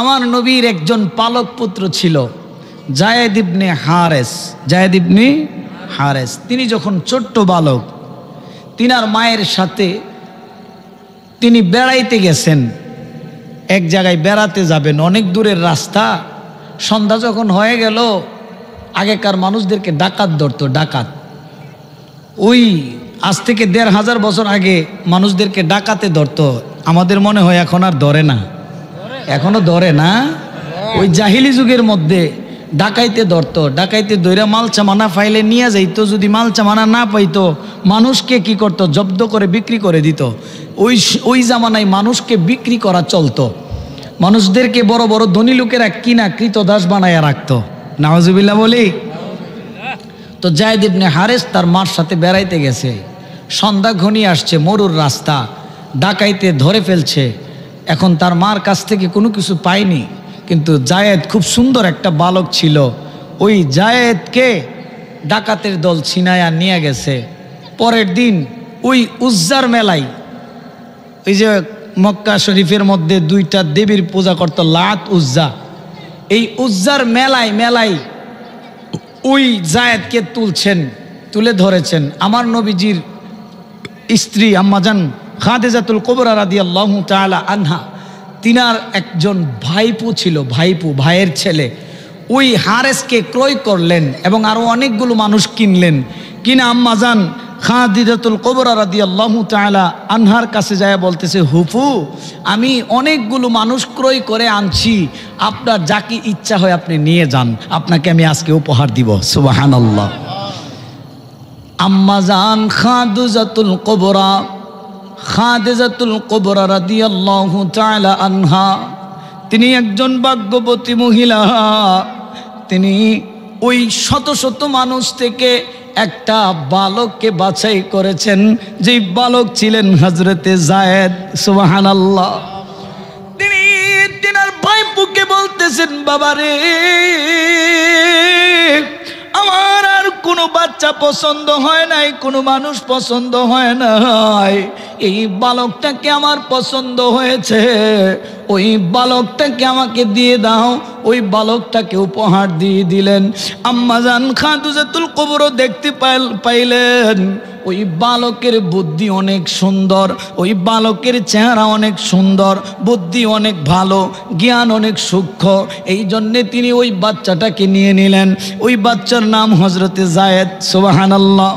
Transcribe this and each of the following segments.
আমার নবীর একজন পালক পুত্র ছিল যায়েদ ইবনে হারেস। যায়েদ ইবনে হারেস তিনি যখন ছোট্ট বালক, তিনার মায়ের সাথে তিনি বেড়াইতে গেছেন। এক জায়গায় বেড়াতে যাবেন, অনেক দূরের রাস্তা। সন্ধ্যা যখন হয়ে গেল, আগেকার মানুষদেরকে ডাকাত ধরতো, ডাকাত। ওই আজ থেকে ১৫০০ বছর আগে মানুষদেরকে ডাকাতে ধরতো। আমাদের মনে হয় এখন আর ধরে না, এখনো ধরে না। ওই জাহিলি যুগের মধ্যে ডাকাইতে ধরতো, ডাকাইতে ধরে মালচামানা ফাইলে নিয়ে যাইতো। যদি মালচামানা না পাইতো, মানুষকে কি করতো, জব্দ করে বিক্রি করে দিত। ওই জামানায় মানুষকে বিক্রি করা চলতো। মানুষদেরকে বড় বড় ধনী লোকেরা কিনা কৃতদাস বানায়া রাখতো। নাউজুবিল্লাহ বলি। তো যায়েদ ইবনে হারেস তার মার সাথে বেড়াইতে গেছে। সন্ধ্যা ঘনিয়ে আসছে, মরুর রাস্তা, ডাকাইতে ধরে ফেলছে। এখন তার মার কাছ থেকে কোনো কিছু পায়নি, কিন্তু যায়েদ খুব সুন্দর একটা বালক ছিল। ওই যায়েদকে ডাকাতের দল ছিনায়া নিয়ে গেছে। পরের দিন ওই উজ্জার মেলায়, ওই যে মক্কা শরীফের মধ্যে দুইটা দেবীর পূজা করত, লাত উজ্জা, এই উজ্জার মেলায় ওই যায়েদকে তুলে ধরেছেন। আমার নবীজির স্ত্রী আম্মাজান খাদিজাতুল কুবরা রাদিয়াল্লাহু তাআলা আনহা, তিনার একজন ভাইপো ছিল, ভাইয়ের ছেলে। ওই হারেসকে ক্রয় করলেন এবং আরো অনেকগুলো মানুষ কিনলেন। কিনা আম্মাজান খাদিজাতুল কুবরা রাদিয়াল্লাহু তাআলা আনহার কাছে যায় বলতেছে, হুফু, আমি অনেকগুলো মানুষ ক্রয় করে আনছি, আপনার যাকে ইচ্ছা হয় আপনি নিয়ে যান, আপনাকে আমি আজকে উপহার দিব। সুবহানাল্লাহ। আম্মাজান খাদিজাতুল কুবরা রাদিয়াল্লাহু তাআলা আনহা, তিনি একজন ভাগ্যবতী মহিলা। তিনি ওই শত শত মানুষ থেকে একটা বালককে বাছাই করেছেন, যেই বালক ছিলেন হযরতে যায়েদ। সুবহানাল্লাহ। তিনি তিনার ভাইপুকে বলতেছেন, বাবারে, আমার আর কোনো বাচ্চা পছন্দ হয় নাই, কোনো মানুষ পছন্দ হয় নাই, এই বালকটাকে আমার পছন্দ হয়েছে, ওই বালকটাকে আমাকে দিয়ে দাও। ওই বালকটাকে উপহার দিয়ে দিলেন। আম্মাজান খাদিজাতুল কুবরা দেখতে পাইলেন ওই বালকের বুদ্ধি অনেক সুন্দর, ওই বালকের চেহারা অনেক সুন্দর, বুদ্ধি অনেক ভালো, জ্ঞান অনেক সূক্ষ্ম। এই জন্যে তিনি ওই বাচ্চাটাকে নিয়ে নিলেন। ওই বাচ্চার নাম হযরতে যায়েদ। সুবহানাল্লাহ।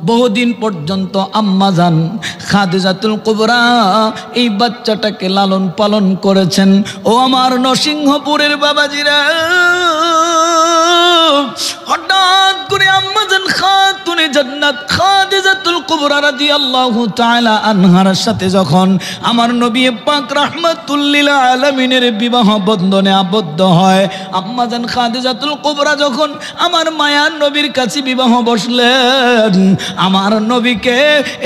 বহুদিন পর্যন্ত আম্মাজান খাদিজাতুল কুবরা এই বাচ্চাটাকে লালন পালন করেছেন। ও আমার নরসিংহপুরের বাবাজিরা, হঠাৎ করে আম্মাজান খাতুনে জান্নাত খাদিজাতুল কুবরা রাদিয়াল্লাহু তাআলা আনহার সাথে যখন আমার নবী পাক রাহমাতুল লিল আলামিনের বিবাহ বন্ধনে আবদ্ধ হয়, আম্মাজান খাদিজাতুল কুবরা যখন আমার মায়ার নবীর কাছে বিবাহ বসলেন, আমার নবীকে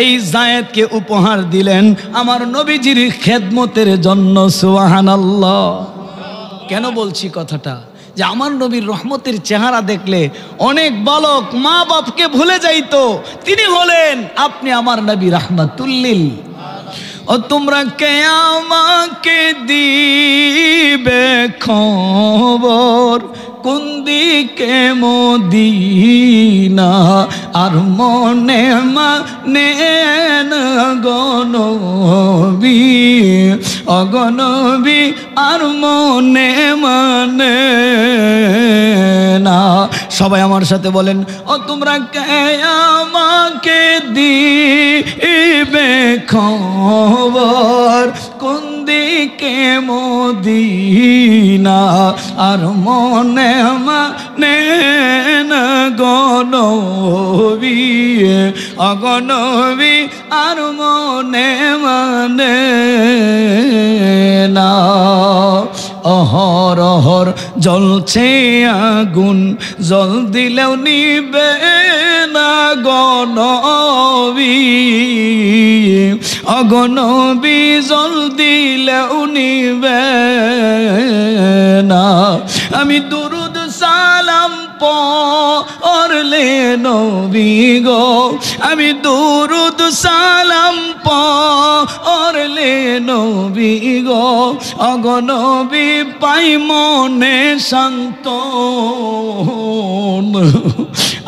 এই যায়েদকে উপহার দিলেন আমার নবীজির খেদমতের জন্য। সুবহানাল্লাহ। কেন বলছি কথাটা? যে আমার নবীর রহমতের চেহারা দেখলে অনেক বালক মা বাপকে ভুলে যাইতো। তিনি হলেন, আপনি আমার নবী রাহমাতুল লিল। ও তোমরা কে আমাকে দিবে খবর, কোন দিকে মদিনা, আর মনে মানে না গনবী, অগনবী আর মনে মানে না। সবাই আমার সাথে বলেন, ও তোমরা কে আমাকে দিবে খবর, কোন দিকে মদিনা, আর মনে মানে না গনবী, অগনবী আর মনে মানে না। অহরহর জ্বলছে আগুন, জল দিলেও নিবে না গনবী, অগনবী জল দিলেও নিবে না। আমি দুরুদ সালাম পড়লে নবী গো, আমি দুরুদ সালাম পড়লে নবী গো ওগো নবী পাই মনে শান্ত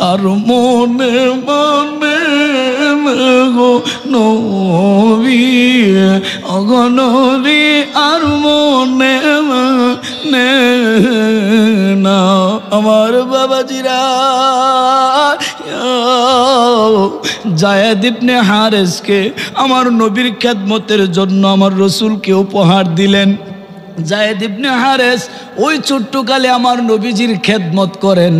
আর মনে মনে গো নবী ওগো নবী আর মনে মনে না আমার বাবাজিরা যায়েদ ইবনে হারেসকে আমার নবীর খেদমতের জন্য আমার রাসূলকে উপহার দিলেন। যায়েদ ইবনে হারেস ওই ছোট্টকালে আমার নবীজির খেদমত করেন।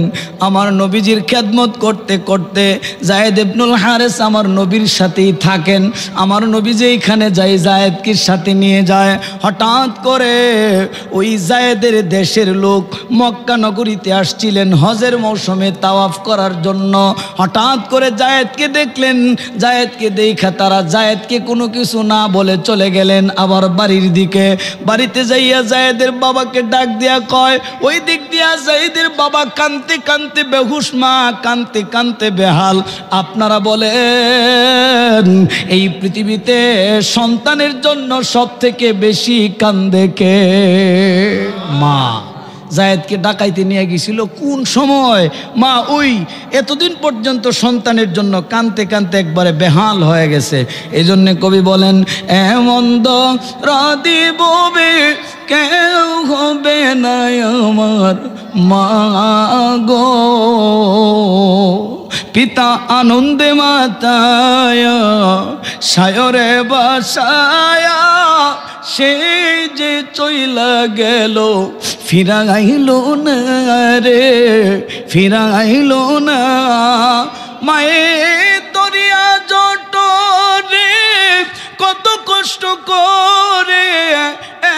আমার নবীজির খেদমত করতে করতে যায়েদ ইবনুল হারেস আমার নবীর সাথেই থাকেন। আমার নবী যেইখানে যায় যায়েদকে সাথে নিয়ে যায়। হঠাৎ করে ওই যায়েদের দেশের লোক মক্কা নগরীতে আসছিলেন হজের মৌসুমে তাওয়াফ করার জন্য। হঠাৎ করে যায়েদকে দেখলেন। যায়েদকে দেখা তারা যায়েদকে কোনো কিছু না বলে চলে গেলেন আবার বাড়ির দিকে। বাড়িতে যাইয়া যায়েদের বাবাকে ডাক দিয়া কয়, ওই দিক দিয়া যায়েদের বাবা কানতে কানতে বেহুশ, মা কানতে কানতে বেহাল। আপনারা বলেন এই পৃথিবীতে সন্তানের জন্য সব থেকে বেশি কান্দে কে? মা। যায়েদকে ডাকাইতে নিয়ে গেছিল কোন সময়? মা ওই এতদিন পর্যন্ত সন্তানের জন্য কানতে কানতে একবারে বেহাল হয়ে গেছে। এই জন্য কবি বলেন, এমন রাদিবে কেউ হবে না আমার মা গো, পিতা আনন্দে মাতায়া সায়রে বাসায়া সে যে চইলা গেল ফিরাইল না রে, ফিরাইল না। মায়ে দরিয়া জটরে কত কষ্ট করে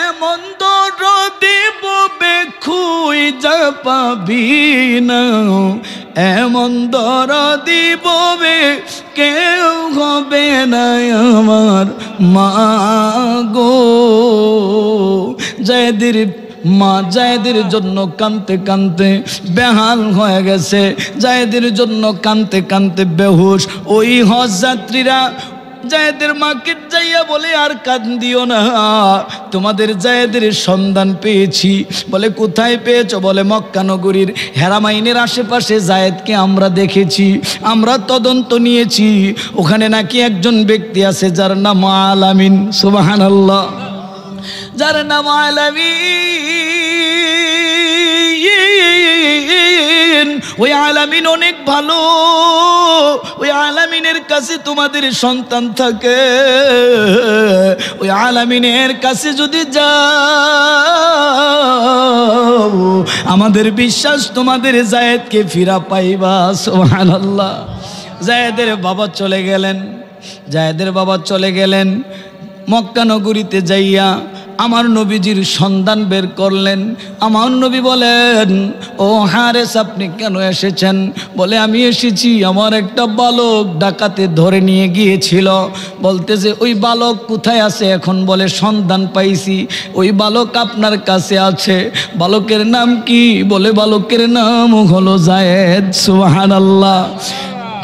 এমন দরদি ববে খুঁজা পাবি না, এমন দরদি ববে কেউ হবে না আমার মা গো। যায়েদের মা যায়েদের জন্য কানতে কানতে বেহাল হয়ে গেছে, যায়েদের জন্য কানতে কানতে বেহুশ। ওই হজ যাত্রীরা যায়েদের মাকে যাইয়া বলে, আর কান্দিও না, তোমাদের যায়েদের সন্ধান পেয়েছি। বলে কোথায় পেয়েছো? বলে মক্কা নগরীর হেরামাইনের আশেপাশে যায়েদকে আমরা দেখেছি, আমরা তদন্ত নিয়েছি। ওখানে নাকি একজন ব্যক্তি আছে যার নাম আলামিন। সুবহানাল্লাহ। যার নাম আলামিন, ওই আলামিন অনেক ভালো। ওই আলামিনের কাছে তোমাদের সন্তান থাকে, ওই আলামিনের কাছে যদি যাও আমাদের বিশ্বাস তোমাদের যায়েদকে ফিরা পাইবা। সুবহানাল্লাহ। যায়েদের বাবা চলে গেলেন, যায়েদের বাবা চলে গেলেন মক্কা নগরীতে যাইয়া আমার নবীজির সন্ধান বের করলেন। আমার নবী বলেন, ও হারেস আপনি কেন এসেছেন? বলে আমি এসেছি আমার একটা বালক ডাকাতে ধরে নিয়ে গিয়েছিল। বলতেছে ওই বালক কোথায় আছে এখন? বলে সন্ধান পাইছি, ওই বালক আপনার কাছে আছে। বালকের নাম কি? বলে বালকের নাম হলো যায়েদ। সুবহানাল্লাহ।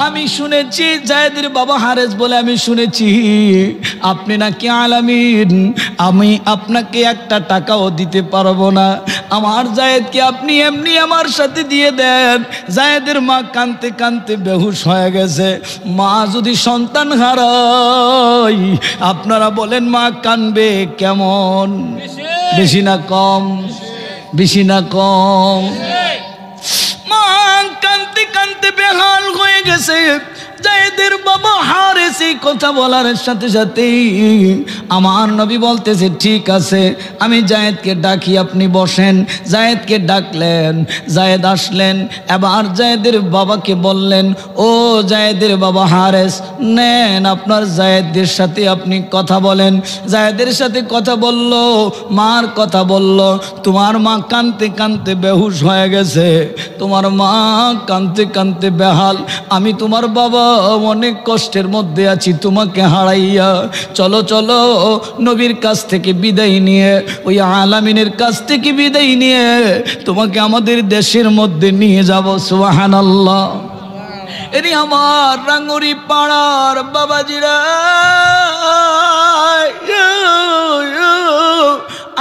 আমি শুনেছি যায়েদের বাবা হারেস বলে আমি শুনেছি আপনি নাকি আলামিন, আমি আপনাকে একটা টাকাও দিতে পারবো না, আমার যায়েদকে আপনি এমনি আমার সাথে দিয়ে দেন। যায়েদের মা কানতে কানতে বেহুশ হয়ে গেছে। মা যদি সন্তান হারায় আপনারা বলেন মা কানবে কেমন? বেশি না কম? বেশি না কম? মা কানতে কানতে বেহাল হয়ে গেছে। যায়েদের বাবা হারেস এই কথা বলার সাথে সাথেই আমার নবী বলতেছে ঠিক আছে আমি যায়েদকে ডাকি, আপনি বসেন। যায়েদকে ডাকলেন, যায়েদ আসলেন। এবার যায়েদের বাবাকে বললেন, ও যায়েদের বাবা হারেস, নেন আপনার যায়েদের সাথে আপনি কথা বলেন। যায়েদের সাথে কথা বলল, মার কথা বলল। তোমার মা কানতে কানতে বেহুশ হয়ে গেছে, তোমার মা কানতে কানতে বেহাল, আমি তোমার বাবা অনেক কষ্টের মধ্যে আছি তোমাকে হারাইয়া। চলো চলো নবীর কাছ থেকে বিদায় নিয়ে, ওই আলামিনের কাছ থেকে বিদায় নিয়ে তোমাকে আমাদের দেশের মধ্যে নিয়ে যাব। সুবহানাল্লাহ। এরি আমার রাঙ্গুরি পাড়ার বাবাজিরা,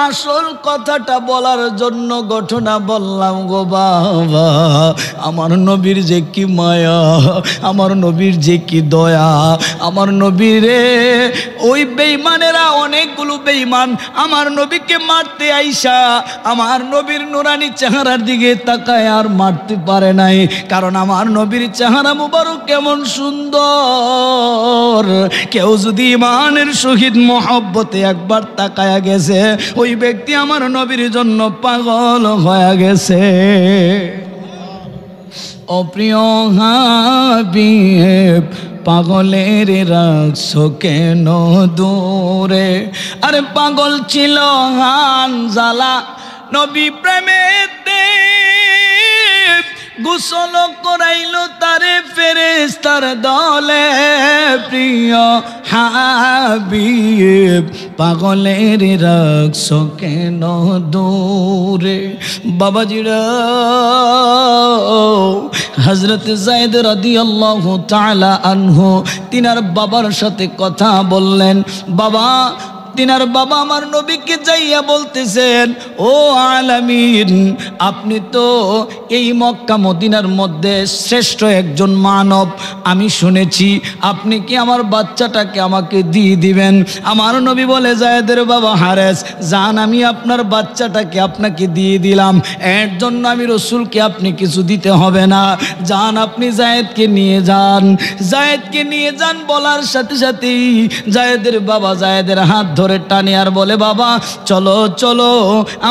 আসল কথাটা বলার জন্য ঘটনা বললাম গো বাবা। আমার নবীর যে কি মায়া, আমার নবীর যে কি দয়া, আমার নবীরে ওই বেঈমানেরা অনেকগুলো বেঈমান আমার নবীকে মারতে আইসা আমার নবীর নুরানি চেহারার দিকে তাকায় আর মারতে পারে নাই, কারণ আমার নবীর চেহারা মুবারক কেমন সুন্দর। কেউ যদি ইমানের সহিত মহব্বতে একবার তাকায়া গেছে, ওই ব্যক্তি আমার নবীর জন্য পাগল হয়ে গেছে। অপ্রিয় হাবিব পাগলের রাখছো কেন দূরে? আরে পাগল ছিল হানজালা নবী প্রেমেতে, গোসল করাইল তারে ফেরেশতার দলে। প্রিয় হাবিব পাগলের রাখছো কেন দূরে? বাবাজিরা, হযরত যায়েদ রাদিয়াল্লাহু তাআলা আনহু তিনার বাবার সাথে কথা বললেন। তিনার বাবা আমার নবীকে যাইয়া বলতেছেন, ও আলামিন, আপনি তো এই মক্কা মদিনার মধ্যে শ্রেষ্ঠ একজন মানব, আমি শুনেছি আপনি কি আমার বাচ্চাটাকে আমাকে দিয়ে দিবেন? আমার নবী বলে, যায়েদের বাবা হারেস, যান, আমি আপনার বাচ্চাটাকে আপনাকে দিয়ে দিলাম, এর জন্য আমি রসুলকে আপনি কিছু দিতে হবে না, যান আপনি যায়েদকে নিয়ে যান। যায়েদকে নিয়ে যান বলার সাথে সাথেই যায়েদের বাবা যায়েদের হাত ধরে টানে আর বলে, বাবা চলো চলো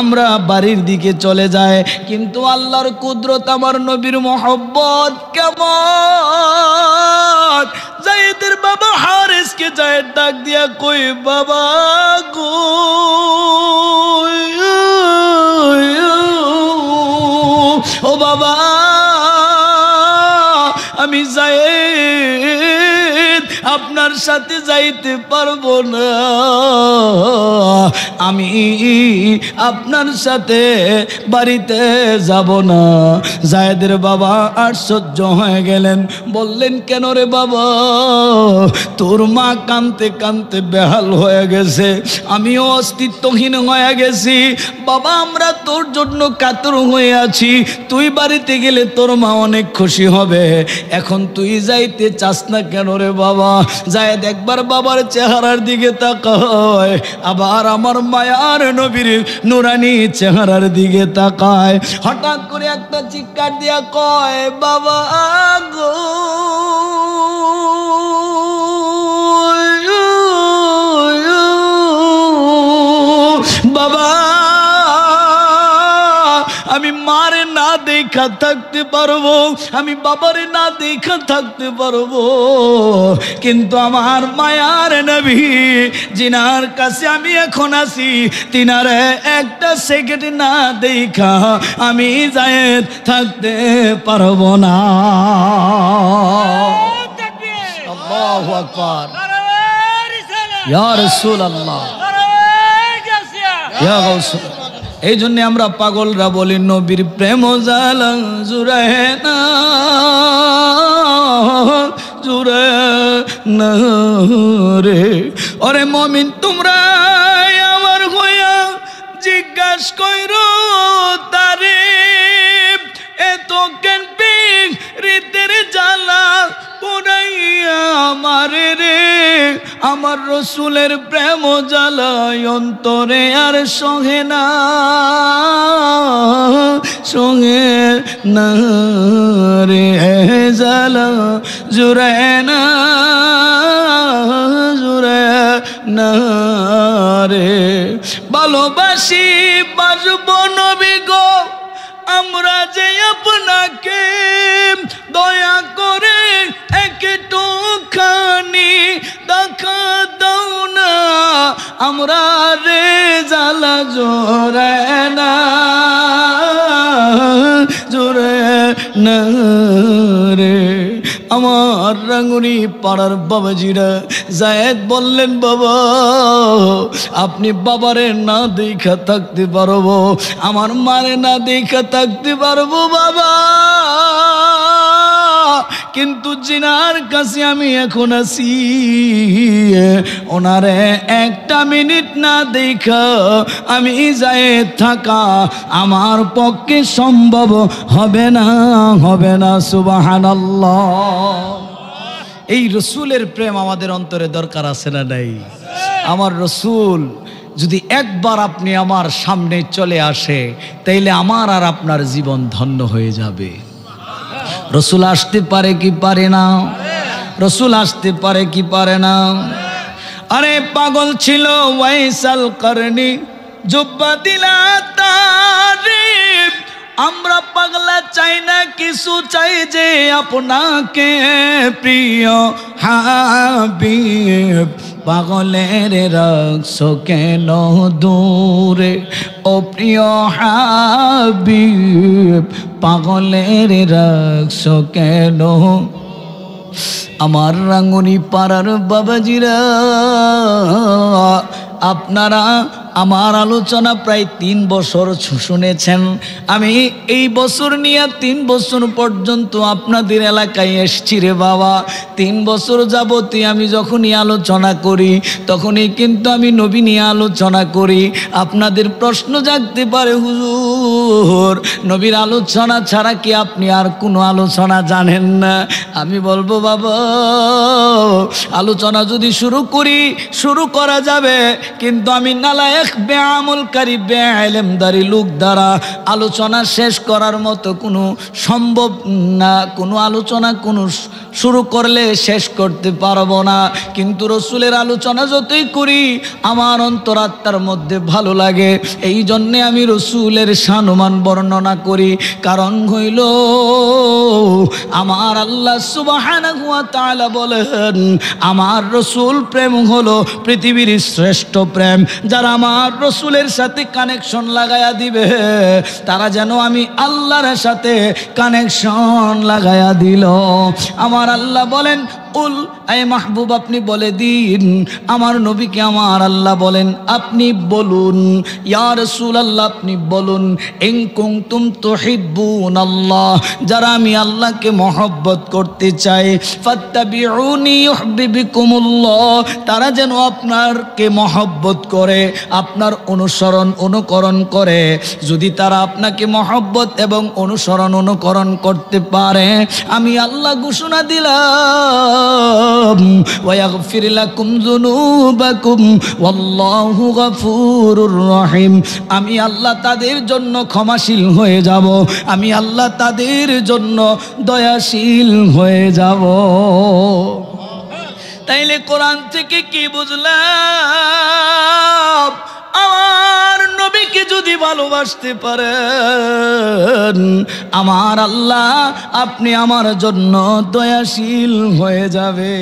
আমরা বাড়ির দিকে চলে যায়। কিন্তু আল্লাহর কুদরত, আমার নবীর মহব্বত কেমন! যায়েদের বাবা হারেসকে যায়েদ ডাক দিয়া কই, বাবা গো, ও বাবা, আমি যায়েদ আপনার সাথে যাইতে পারবো না, আমি আপনার সাথে বাড়িতে যাব না। যায়েদের বাবা আশ্চর্য হয়ে গেলেন, বললেন, কেন রে বাবা? তোর মা কাঁদতে কাঁদতে বেহাল হয়ে গেছে, আমিও অস্তিত্বহীন হয়ে গেছি বাবা, আমরা তোর জন্য কাতর হয়ে আছি, তুই বাড়িতে গেলে তোর মা অনেক খুশি হবে, এখন তুই যাইতে চাস না কেন রে বাবা? যায়েদ একবার বাবার চেহারার দিকে তাকায়, আবার আমার মায়ার নবীর নুরানি চেহারার দিকে তাকায়, হঠাৎ করে একটা চিৎকার দিয়া কয়, বাবা গো, বাবা, আমি মারে না দেখা থাকতে পারবো, আমি বাবারে না দেখা থাকতে পারবো, কিন্তু আমার মায়ার নবী জিনার কাছে আমি এখন আছি, তিনারে একটা সেকেন্ড না দেখা আমি যায়েদ থাকতে পারবো না। আল্লাহু আকবার, ইয়া রাসূলুল্লাহ, ইয়া গাউসুল। এই জন্য আমরা পাগলরা বলি, নবীর প্রেম জালা জুড়ে না, জুড়ে না রে। ওরে মমিন, তোমরা আমার হইয়া জিজ্ঞাস কইর তারে, এত কেন পিক রীতের জ্বালা পুরাইয়া আমারে রে, আমার রসুলের প্রেম জ্বালায় অন্তরে আর সহে না, সঙ্গে না রে, জ্বালা জুড়ে না, জুড়ে না রে। ভালোবাসি বাজব নবী গো, আমরা যে আপনাকে দয়া করে একটুখানি দেখা দাও না, আমরা রে জ্বালা জোরে না, জোরে না রে। আমার রাঙ্গুনি পাড়ার বাবাজিরা, যায়েদ বললেন, বাবা আপনি বাবারে না দেখা থাকতে পারবো, আমার মারে না দেখা থাকতে পারবো বাবা, কিন্তু জিনার কাছে আমি এখন আছি, ওনারে একটা মিনিট না দেখা আমি যায় থাকা আমার পক্ষে সম্ভব হবে না, হবে না। সুবহানাল্লাহ। এই রসুলের প্রেম আমাদের অন্তরে দরকার আছে না নাই? আমার রসুল যদি একবার আপনি আমার সামনে চলে আসে, তাইলে আমার আর আপনার জীবন ধন্য হয়ে যাবে। রসুল আসতে পারে কি পারে না? রসুল আসতে পারে কি পারে না? আরে পাগল ছিল ওয়াইসাল করনি, জুব্বা দিলা তারিফ। আমরা পাগলা চাই না কিছু, চাই যে আপনাকে প্রিয় হাবিব। পাগলের রাখছো কেন দূরে ও প্রিয় হাবিব, পাগলের রাখছো কেন? আমার রাঙ্গুনি পাড়ার বাবাজিরা, আপনারা আমার আলোচনা প্রায় 3 বছর শুনেছেন। আমি এই বছর নিয়ে 3 বছর পর্যন্ত আপনাদের এলাকায় এসছি রে বাবা। 3 বছর যাবতীয় আমি যখনই আলোচনা করি তখনই কিন্তু আমি নবী নিয়ে আলোচনা করি। আপনাদের প্রশ্ন জাগতে পারে, হুজুর নবীর আলোচনা ছাড়া কি আপনি আর কোনো আলোচনা জানেন না? আমি বলবো বাবা, আলোচনা যদি শুরু করা যাবে, কিন্তু আমি নালায়েক বেআমলকারী বেইলমদারি লোক দ্বারা আলোচনা শেষ করার মতো কোনো সম্ভব না। কোনো আলোচনা শুরু করলে শেষ করতে পারবো না। কিন্তু রসুলের আলোচনা যতই করি আমার অন্তরাত্মার মধ্যে ভালো লাগে। এই জন্যে আমি রসুলের শানমান বর্ণনা করি। কারণ হইল আমার আল্লাহ সুবহানাহু ওয়া তাআলা বলেন, আমার রসুল প্রেম হলো পৃথিবীর শ্রেষ্ঠ প্রেম। যারা আমার রসুলের সাথে কানেকশন লাগায়া দিবে, তারা যেন আমি আল্লাহর সাথে কানেকশন লাগায়া দিল। আমার আল্লাহ বলেন, উল আয় মাহবুব আপনি বলে দিন, আমার নবীকে আমার আল্লাহ বলেন আপনি বলুন, ইয়া রাসূলুল্লাহ আপনি বলুন, ইন কুনতুম তুহিব্বুনাল্লাহ, যারা আমি আল্লাহকে মহব্বত করতে চাই, ফাত্তাবিউনি ইউহিব্বুকুমুল্লাহ, তারা যেন আপনারকে মহব্বত করে, আপনার অনুকরণ করে। যদি তারা আপনাকে মহব্বত এবং অনুকরণ করতে পারে, আমি আল্লাহ ঘোষণা দিলাম, ওয়াগফির লাকুম যুনুবাকুম ওয়াল্লাহু গফুরুর রহিম, আমি আল্লাহ তাদের জন্য ক্ষমাশীল হয়ে যাব, আমি আল্লাহ তাদের জন্য দয়াশীল হয়ে যাব। তাইলে কোরআন থেকে কি বুঝলাম? আমার নবীকে যদি ভালোবাসতে পারেন, আমার আল্লাহ আপনি আমার জন্য দয়াশীল হয়ে যাবে।